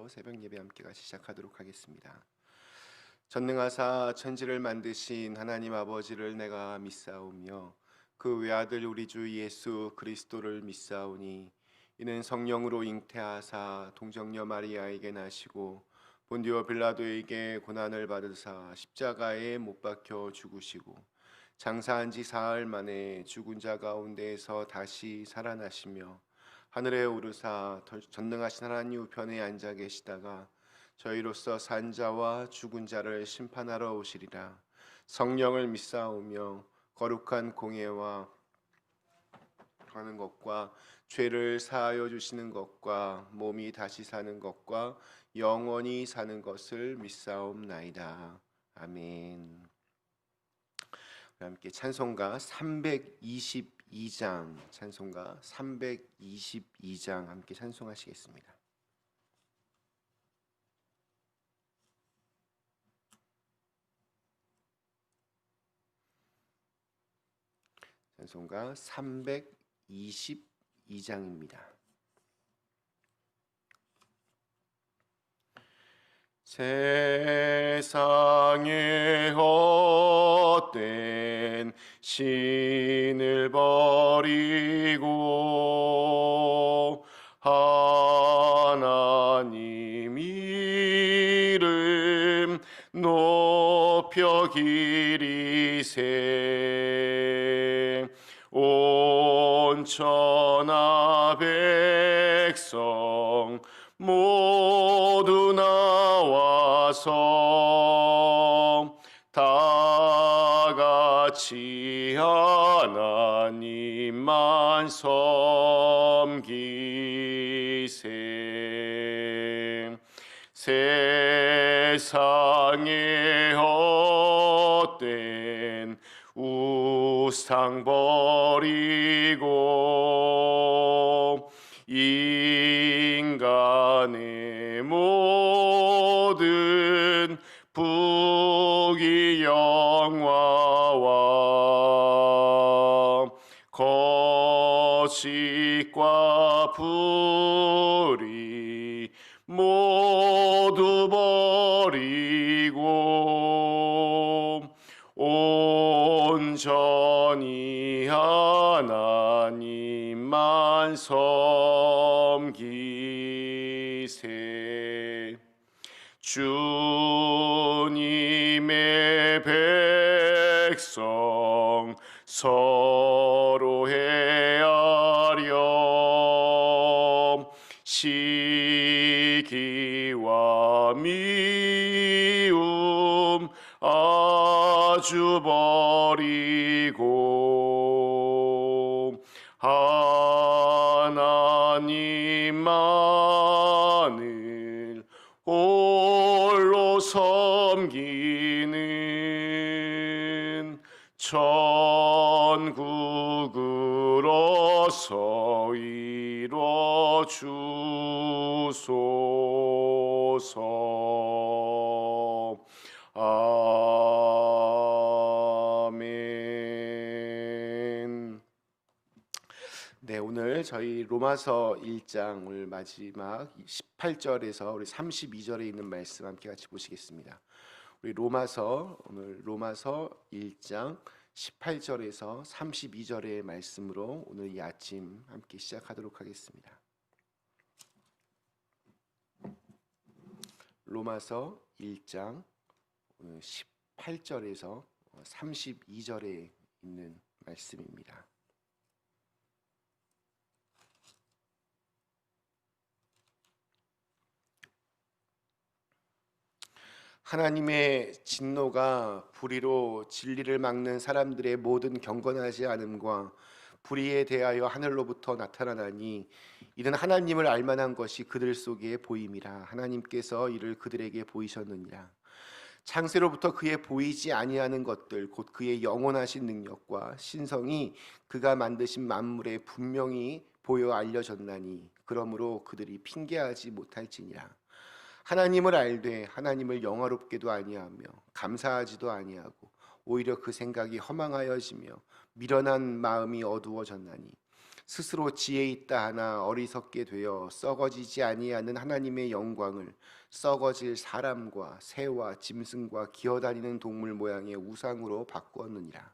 기도로 새벽 예배 함께 같이 시작하도록 하겠습니다. 전능하사 천지를 만드신 하나님 아버지를 내가 믿사오며 그 외아들 우리 주 예수 그리스도를 믿사오니 이는 성령으로 잉태하사 동정녀 마리아에게 나시고 본디오 빌라도에게 고난을 받으사 십자가에 못 박혀 죽으시고 장사한 지 사흘 만에 죽은 자 가운데에서 다시 살아나시며 하늘에 오르사 전능하신 하나님 우편에 앉아 계시다가 저희로서 산 자와 죽은 자를 심판하러 오시리라. 성령을 믿사오며 거룩한 공예와 하는 것과 죄를 사하여 주시는 것과 몸이 다시 사는 것과 영원히 사는 것을 믿사옵나이다. 아멘. 함께 찬송가 322장 찬송가 322장 함께 찬송하시겠습니다. 찬송가 322장입니다. 세상의 헛된 신을 버리고 하나님 이름 높여 기리세 온 천하 백성 모두 나와서 다 같이 하나님만 섬기세 세상의 헛된 우상 버리고 인간의 모든 부귀 영화와 거짓과 불의 모두 버리고 온전히 하나님만 섬기세 주님의 백성 서로 헤아려 시기와 미움 아주 버리고 하나님만을 홀로 섬기는 천국으로서 이뤄 주소서. 아멘. 네, 오늘 저희 로마서 1장 오늘 마지막 18절에서 우리 32절에 있는 말씀 함께 같이 보시겠습니다. 우리 오늘 로마서 1장 18절에서 32절의 말씀으로 오늘 이 아침 함께 시작하도록 하겠습니다. 로마서 1장 18절에서 32절에 있는 말씀입니다. 하나님의 진노가 불의로 진리를 막는 사람들의 모든 경건하지 않음과 불의에 대하여 하늘로부터 나타나나니 이는 하나님을 알만한 것이 그들 속에 보임이라. 하나님께서 이를 그들에게 보이셨느니라. 창세로부터 그의 보이지 아니하는 것들 곧 그의 영원하신 능력과 신성이 그가 만드신 만물에 분명히 보여 알려졌나니 그러므로 그들이 핑계하지 못할지니라. 하나님을 알되 하나님을 영화롭게도 아니하며 감사하지도 아니하고 오히려 그 생각이 허망하여지며 미련한 마음이 어두워졌나니 스스로 지혜 있다 하나 어리석게 되어 썩어지지 아니하는 하나님의 영광을 썩어질 사람과 새와 짐승과 기어다니는 동물 모양의 우상으로 바꾸었느니라.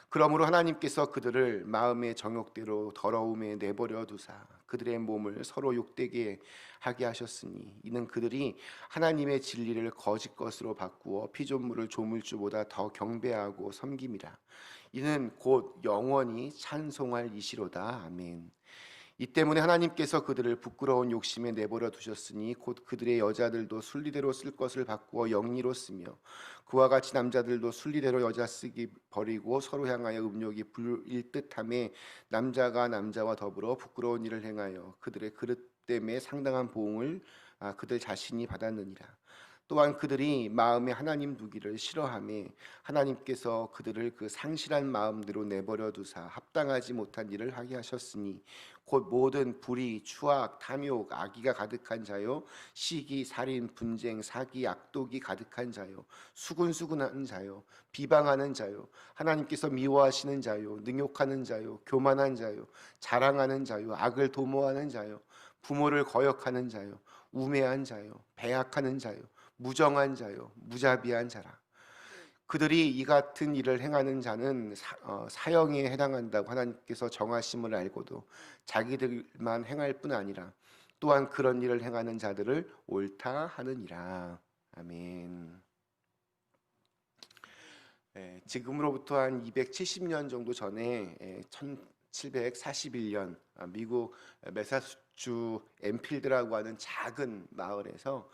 그러므로 하나님께서 그들을 마음의 정욕대로 더러움에 내버려 두사 그들의 몸을 서로 욕되게 하게 하셨으니 이는 그들이 하나님의 진리를 거짓 것으로 바꾸어 피조물을 조물주보다 더 경배하고 섬김이라. 이는 곧 영원히 찬송할 이시로다. 아멘. 이 때문에 하나님께서 그들을 부끄러운 욕심에 내버려 두셨으니 곧 그들의 여자들도 순리대로 쓸 것을 바꾸어 영리로 쓰며 그와 같이 남자들도 순리대로 여자 쓰기 버리고 서로 향하여 음욕이 불일 듯하며 남자가 남자와 더불어 부끄러운 일을 행하여 그들의 그릇 때문에 상당한 보응을 그들 자신이 받았느니라. 또한 그들이 마음에 하나님 두기를 싫어하며 하나님께서 그들을 그 상실한 마음대로 내버려 두사 합당하지 못한 일을 하게 하셨으니 곧 모든 불의, 추악, 탐욕, 악의가 가득한 자요 시기, 살인, 분쟁, 사기, 악독이 가득한 자요 수군수군한 자요 비방하는 자요 하나님께서 미워하시는 자요 능욕하는 자요 교만한 자요 자랑하는 자요 악을 도모하는 자요 부모를 거역하는 자요 우매한 자요 배악하는 자요 무정한 자요 무자비한 자라. 그들이 이 같은 일을 행하는 자는 사형에 해당한다고 하나님께서 정하심을 알고도 자기들만 행할 뿐 아니라 또한 그런 일을 행하는 자들을 옳다 하느니라. 아멘. 지금으로부터 한 270년 정도 전에 1741년 미국 매사추 엠필드라고 하는 작은 마을에서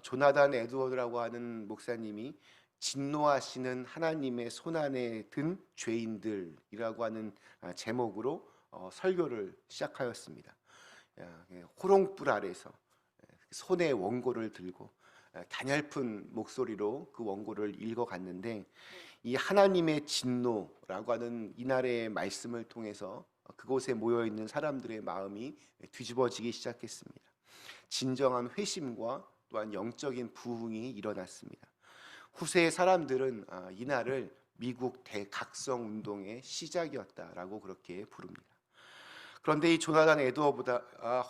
조나단 에드워드라고 하는 목사님이 진노하시는 하나님의 손안에 든 죄인들이라고 하는 제목으로 설교를 시작하였습니다. 호롱불 아래서 손에 원고를 들고 가냘픈 목소리로 그 원고를 읽어갔는데 이 하나님의 진노라고 하는 이날의 말씀을 통해서 그곳에 모여있는 사람들의 마음이 뒤집어지기 시작했습니다. 진정한 회심과 또한 영적인 부흥이 일어났습니다. 후세의 사람들은 이날을 미국 대각성 운동의 시작이었다라고 그렇게 부릅니다. 그런데 이 조나단 에드워보다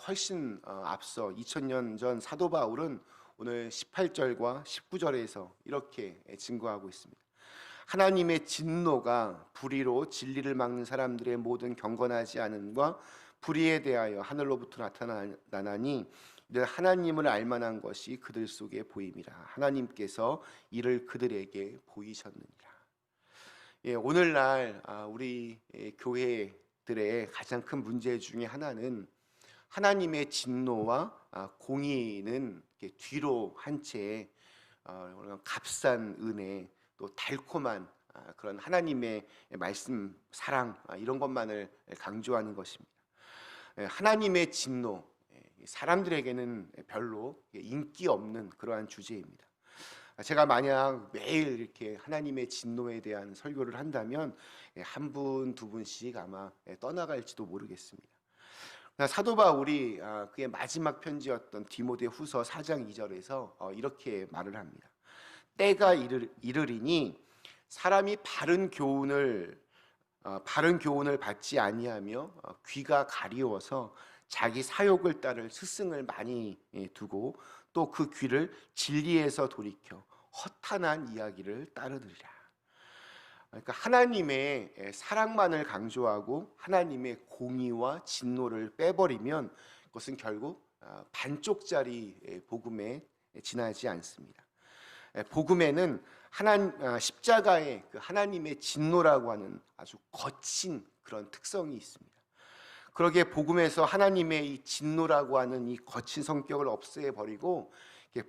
훨씬 앞서 2000년 전 사도 바울은 오늘 18절과 19절에서 이렇게 증거하고 있습니다. 하나님의 진노가 불의로 진리를 막는 사람들의 모든 경건하지 않음과 불의에 대하여 하늘로부터 나타나니 하나님을 알만한 것이 그들 속에 보임이라. 하나님께서 이를 그들에게 보이셨느니라. 오늘날 우리 교회들의 가장 큰 문제 중에 하나는 하나님의 진노와 공의는 뒤로 한 채 값싼 은혜 또 달콤한 그런 하나님의 말씀, 사랑 이런 것만을 강조하는 것입니다. 하나님의 진노 사람들에게는 별로 인기 없는 그러한 주제입니다. 제가 만약 매일 이렇게 하나님의 진노에 대한 설교를 한다면 한 분, 두 분씩 아마 떠나갈지도 모르겠습니다. 사도 바울이 그의 마지막 편지였던 디모데후서 4장 2절에서 이렇게 말을 합니다. 때가 이르리니 사람이 바른 교훈을 받지 아니하며 귀가 가리워서 자기 사욕을 따를 스승을 많이 두고 또 그 귀를 진리에서 돌이켜 허탄한 이야기를 따르느리라. 그러니까 하나님의 사랑만을 강조하고 하나님의 공의와 진노를 빼버리면 그것은 결국 반쪽짜리 복음에 지나지 않습니다. 복음에는 십자가의 그 하나님의 진노라고 하는 아주 거친 그런 특성이 있습니다. 그러기에 복음에서 하나님의 이 진노라고 하는 이 거친 성격을 없애버리고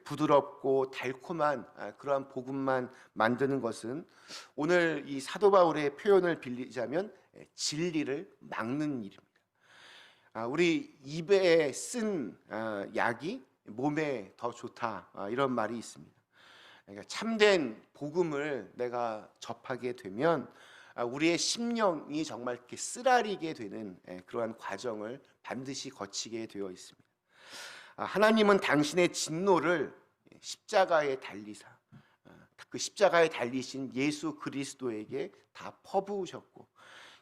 부드럽고 달콤한 그러한 복음만 만드는 것은 오늘 이 사도 바울의 표현을 빌리자면 진리를 막는 일입니다. 우리 입에 쓴 약이 몸에 더 좋다 이런 말이 있습니다. 그러니까 참된 복음을 내가 접하게 되면 우리의 심령이 정말 이렇게 쓰라리게 되는 그러한 과정을 반드시 거치게 되어 있습니다. 하나님은 당신의 진노를 십자가에 달리사 그 십자가에 달리신 예수 그리스도에게 다 퍼부으셨고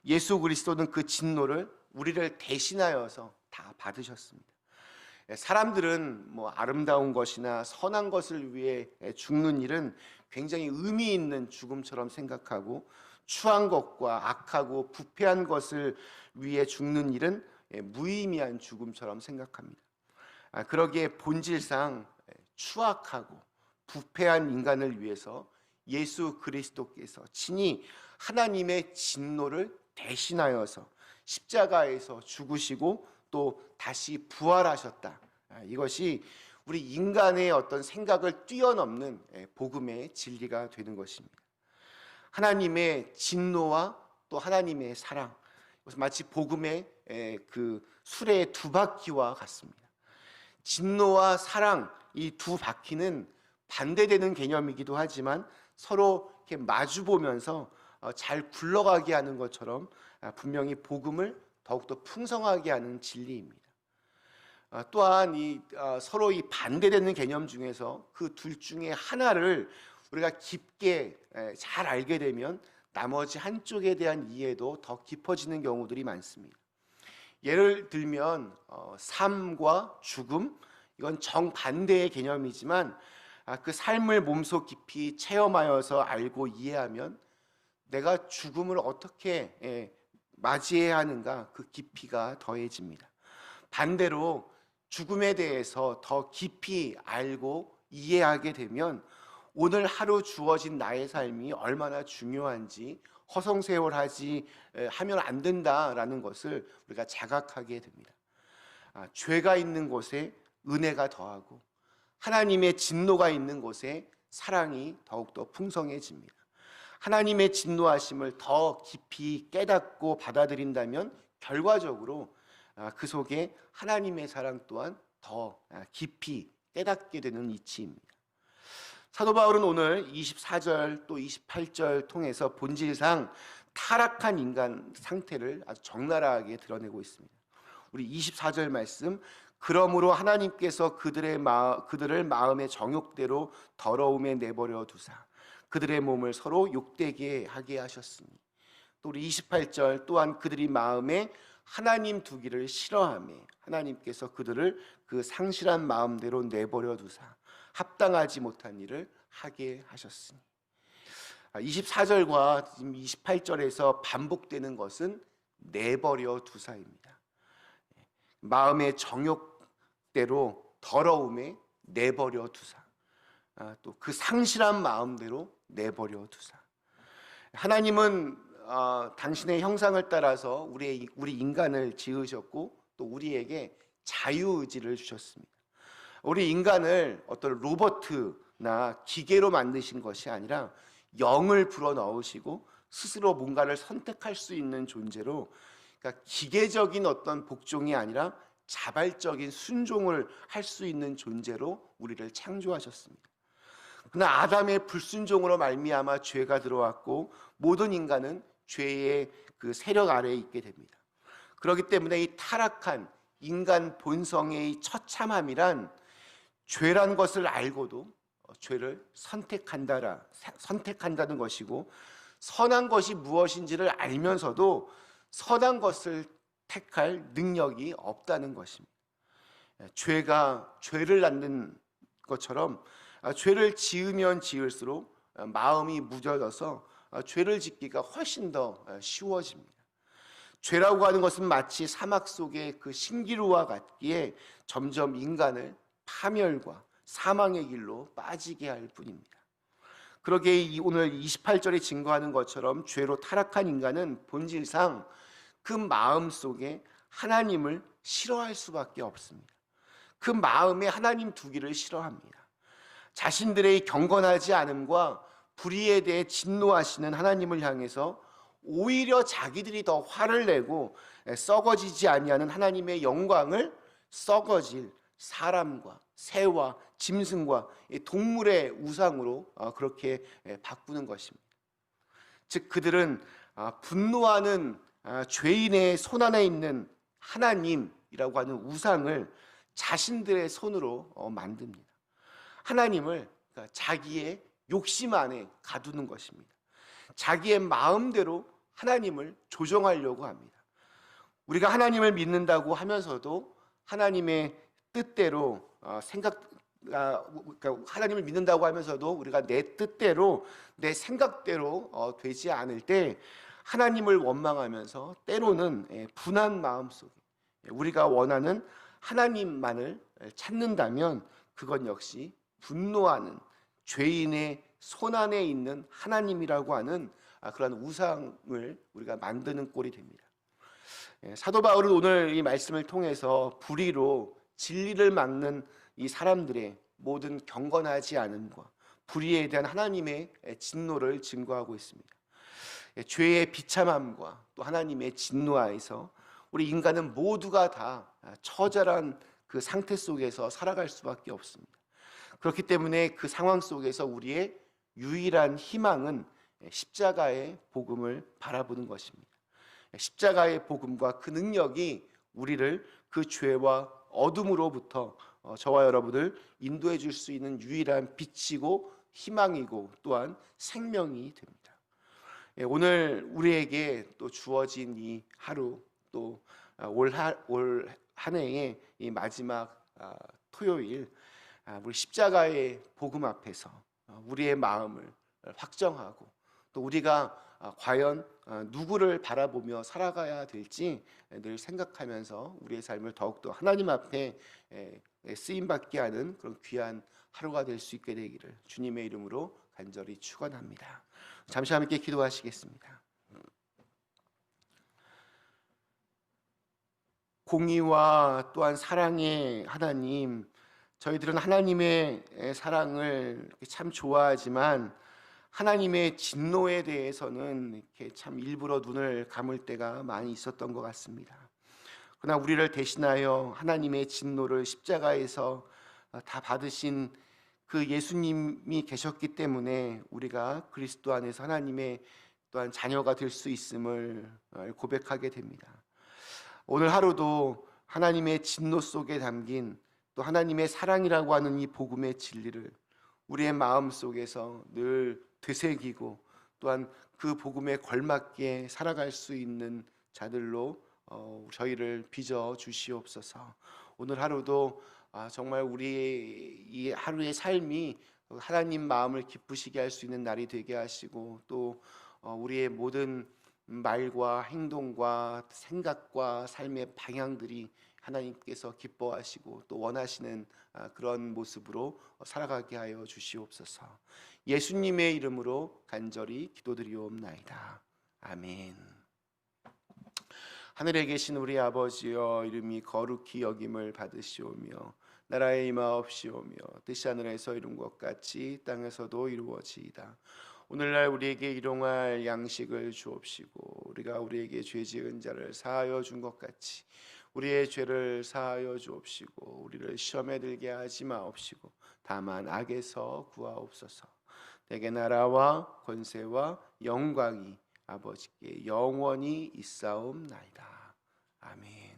예수 그리스도는 그 진노를 우리를 대신하여서 다 받으셨습니다. 사람들은 아름다운 것이나 선한 것을 위해 죽는 일은 굉장히 의미 있는 죽음처럼 생각하고, 추한 것과 악하고 부패한 것을 위해 죽는 일은 무의미한 죽음처럼 생각합니다. 그러기에 본질상 추악하고 부패한 인간을 위해서 예수 그리스도께서 친히 하나님의 진노를 대신하여서 십자가에서 죽으시고 또 다시 부활하셨다. 이것이 우리 인간의 어떤 생각을 뛰어넘는 복음의 진리가 되는 것입니다. 하나님의 진노와 또 하나님의 사랑, 마치 복음의 그 수레의 두 바퀴와 같습니다. 진노와 사랑, 이 두 바퀴는 반대되는 개념이기도 하지만 서로 이렇게 마주 보면서 잘 굴러가게 하는 것처럼 분명히 복음을 더욱더 풍성하게 하는 진리입니다. 또한 서로 이 반대되는 개념 중에서 그 둘 중에 하나를 우리가 깊게 잘 알게 되면 나머지 한쪽에 대한 이해도 더 깊어지는 경우들이 많습니다. 예를 들면 삶과 죽음, 이건 정반대의 개념이지만 그 삶을 몸속 깊이 체험하여서 알고 이해하면 내가 죽음을 어떻게 맞이해야 하는가, 그 깊이가 더해집니다. 반대로 죽음에 대해서 더 깊이 알고 이해하게 되면 오늘 하루 주어진 나의 삶이 얼마나 중요한지, 허송세월하지 하면 안 된다라는 것을 우리가 자각하게 됩니다. 죄가 있는 곳에 은혜가 더하고 하나님의 진노가 있는 곳에 사랑이 더욱더 풍성해집니다. 하나님의 진노하심을 더 깊이 깨닫고 받아들인다면 결과적으로 그 속에 하나님의 사랑 또한 더 깊이 깨닫게 되는 이치입니다. 사도 바울은 오늘 24절 또 28절 통해서 본질상 타락한 인간 상태를 아주 적나라하게 드러내고 있습니다. 우리 24절 말씀, 그러므로 하나님께서 그들을 마음의 정욕대로 더러움에 내버려 두사 그들의 몸을 서로 욕되게 하게 하셨으니, 또 우리 28절 또한 그들이 마음에 하나님 두기를 싫어하며 하나님께서 그들을 그 상실한 마음대로 내버려 두사 합당하지 못한 일을 하게 하셨으니. 24절과 28절에서 반복되는 것은 내버려 두사입니다. 마음의 정욕대로 더러움에 내버려 두사, 또 그 상실한 마음대로 내버려 두사. 하나님은 당신의 형상을 따라서 우리 인간을 지으셨고 또 우리에게 자유의지를 주셨습니다. 우리 인간을 어떤 로봇나 기계로 만드신 것이 아니라 영을 불어넣으시고 스스로 뭔가를 선택할 수 있는 존재로, 그러니까 기계적인 어떤 복종이 아니라 자발적인 순종을 할 수 있는 존재로 우리를 창조하셨습니다. 그러나 아담의 불순종으로 말미암아 죄가 들어왔고 모든 인간은 죄의 그 세력 아래에 있게 됩니다. 그렇기 때문에 이 타락한 인간 본성의 처참함이란, 죄란 것을 알고도 죄를 선택한다는 것이고, 선한 것이 무엇인지를 알면서도 선한 것을 택할 능력이 없다는 것입니다. 죄가 죄를 낳는 것처럼 죄를 지으면 지을수록 마음이 무뎌져서 죄를 짓기가 훨씬 더 쉬워집니다. 죄라고 하는 것은 마치 사막 속의 그 신기루와 같기에 점점 인간을 파멸과 사망의 길로 빠지게 할 뿐입니다. 그러기에 오늘 28절이 증거하는 것처럼 죄로 타락한 인간은 본질상 그 마음 속에 하나님을 싫어할 수밖에 없습니다. 그 마음에 하나님 두기를 싫어합니다. 자신들의 경건하지 않음과 불의에 대해 진노하시는 하나님을 향해서 오히려 자기들이 더 화를 내고 썩어지지 아니하는 하나님의 영광을 썩어질 사람과 새와 짐승과 동물의 우상으로 그렇게 바꾸는 것입니다. 즉 그들은 분노하는 죄인의 손 안에 있는 하나님이라고 하는 우상을 자신들의 손으로 만듭니다. 하나님을 자기의 욕심 안에 가두는 것입니다. 자기의 마음대로 하나님을 조정하려고 합니다. 우리가 하나님을 믿는다고 하면서도 하나님의 뜻대로 그러니까 하나님을 믿는다고 하면서도 우리가 내 뜻대로 내 생각대로 되지 않을 때 하나님을 원망하면서 때로는 분한 마음속에 우리가 원하는 하나님만을 찾는다면 그건 역시 분노하는 죄인의 손안에 있는 하나님이라고 하는 그런 우상을 우리가 만드는 꼴이 됩니다. 사도 바울은 오늘 이 말씀을 통해서 불의로 진리를 막는 이 사람들의 모든 경건하지 않음과 불의에 대한 하나님의 진노를 증거하고 있습니다. 죄의 비참함과 또 하나님의 진노하에서 우리 인간은 모두가 다 처절한 그 상태 속에서 살아갈 수밖에 없습니다. 그렇기 때문에 그 상황 속에서 우리의 유일한 희망은 십자가의 복음을 바라보는 것입니다. 십자가의 복음과 그 능력이 우리를 그 죄와 어둠으로부터 저와 여러분을 인도해 줄 수 있는 유일한 빛이고 희망이고 또한 생명이 됩니다. 오늘 우리에게 또 주어진 이 하루 또 올 한 해의 이 마지막 토요일 우리 십자가의 복음 앞에서 우리의 마음을 확정하고 또 우리가 과연 누구를 바라보며 살아가야 될지 늘 생각하면서 우리의 삶을 더욱더 하나님 앞에 쓰임받게 하는 그런 귀한 하루가 될 수 있게 되기를 주님의 이름으로 간절히 축원합니다. 잠시 함께 기도하시겠습니다. 공의와 또한 사랑의 하나님, 저희들은 하나님의 사랑을 참 좋아하지만 하나님의 진노에 대해서는 이렇게 참 일부러 눈을 감을 때가 많이 있었던 것 같습니다. 그러나 우리를 대신하여 하나님의 진노를 십자가에서 다 받으신 그 예수님이 계셨기 때문에 우리가 그리스도 안에서 하나님의 또한 자녀가 될 수 있음을 고백하게 됩니다. 오늘 하루도 하나님의 진노 속에 담긴 또 하나님의 사랑이라고 하는 이 복음의 진리를 우리의 마음 속에서 늘 되새기고 또한 그 복음에 걸맞게 살아갈 수 있는 자들로 저희를 빚어 주시옵소서. 오늘 하루도 정말 우리의 이 하루의 삶이 하나님 마음을 기쁘시게 할 수 있는 날이 되게 하시고 또 우리의 모든 말과 행동과 생각과 삶의 방향들이 하나님께서 기뻐하시고 또 원하시는 그런 모습으로 살아가게 하여 주시옵소서. 예수님의 이름으로 간절히 기도드리옵나이다. 아멘. 하늘에 계신 우리 아버지여, 이름이 거룩히 여김을 받으시오며 나라의 임하옵시오며 뜻이 하늘에서 이룬 것 같이 땅에서도 이루어지이다. 오늘날 우리에게 일용할 양식을 주옵시고 우리가 우리에게 죄 지은 자를 사하여 준 것 같이 우리의 죄를 사하여 주옵시고 우리를 시험에 들게 하지 마옵시고 다만 악에서 구하옵소서. 내게 나라와 권세와 영광이 아버지께 영원히 있사옵나이다. 아멘.